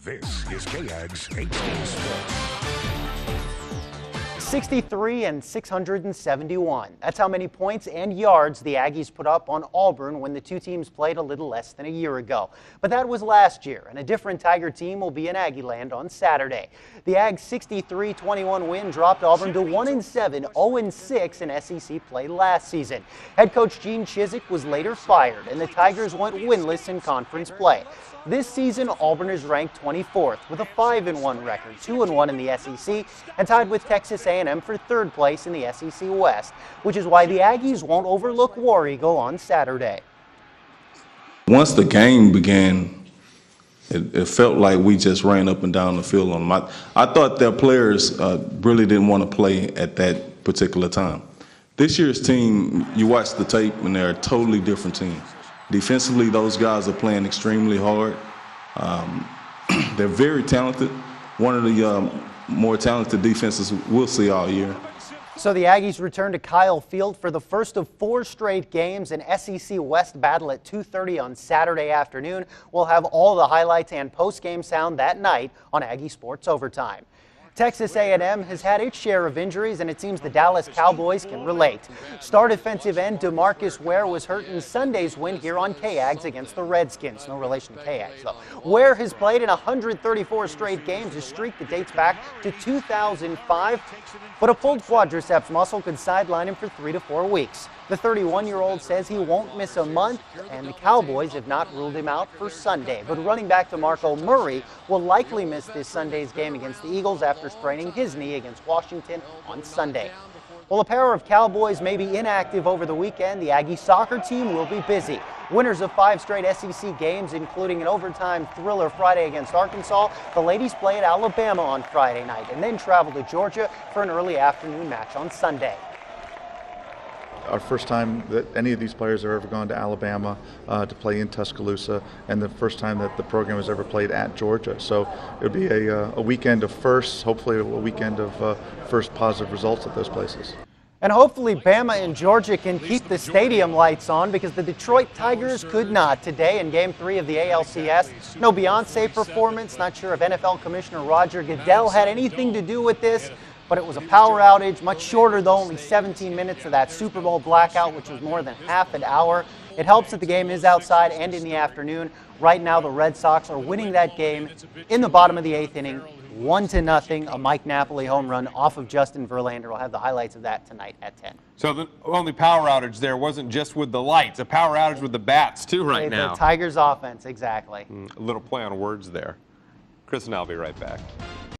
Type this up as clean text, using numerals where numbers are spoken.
This is KAGS 8 Sports. 63 and 671. That's how many points and yards the Aggies put up on Auburn when the two teams played a little less than a year ago. But that was last year, and a different Tiger team will be in Aggie land on Saturday. The Aggies' 63-21 win dropped Auburn to 1-7, 0-6 in SEC play last season. Head coach Gene Chizik was later fired, and the Tigers went winless in conference play. This season, Auburn is ranked 24th with a 5-1 record, 2-1 in the SEC, and tied with Texas A&M for third place in the SEC West, which is why the Aggies won't overlook War Eagle on Saturday. Once the game began, it felt like we just ran up and down the field on them. I thought their players really didn't want to play at that particular time. This year's team, you watch the tape, and they're a totally different team. Defensively, those guys are playing extremely hard. They're very talented. One of the more talented defenses we'll see all year. So the Aggies return to Kyle Field for the first of 4 straight games, an SEC West battle at 2:30 on Saturday afternoon. We'll have all the highlights and post-game sound that night on Aggie Sports Overtime. Texas A&M has had its share of injuries, and it seems the Dallas Cowboys can relate. Star defensive end DeMarcus Ware was hurt in Sunday's win here on KAGS against the Redskins. No relation to KAGS, though. Ware has played in 134 straight games, a streak that dates back to 2005, but a pulled quadriceps muscle could sideline him for 3 to 4 weeks. The 31-year-old says he won't miss a month, and the Cowboys have not ruled him out for Sunday. But running back DeMarco Murray will likely miss this Sunday's game against the Eagles after spraining his knee against Washington on Sunday. While a pair of Cowboys may be inactive over the weekend, the Aggie soccer team will be busy. Winners of 5 straight SEC games, including an overtime thriller Friday against Arkansas, the ladies play at Alabama on Friday night and then travel to Georgia for an early afternoon match on Sunday. Our first time that any of these players have ever gone to Alabama to play in Tuscaloosa, and the first time that the program has ever played at Georgia. So it would be a weekend of firsts, hopefully a weekend of first positive results at those places. And hopefully Bama and Georgia can keep the stadium lights on, because the Detroit Tigers could not today in Game 3 of the ALCS. No Beyonce performance. Not sure if NFL Commissioner Roger Goodell had anything to do with this, but it was a power outage, much shorter though, only 17 minutes of that Super Bowl blackout, which was more than half an hour. It helps that the game is outside and in the afternoon. Right now the Red Sox are winning that game in the bottom of the 8th inning, 1-0, a Mike Napoli home run off of Justin Verlander. We'll have the highlights of that tonight at 10. So the only power outage there wasn't just with the lights, a power outage with the bats too right now. The Tigers offense, exactly. A little play on words there. Chris and I'll be right back.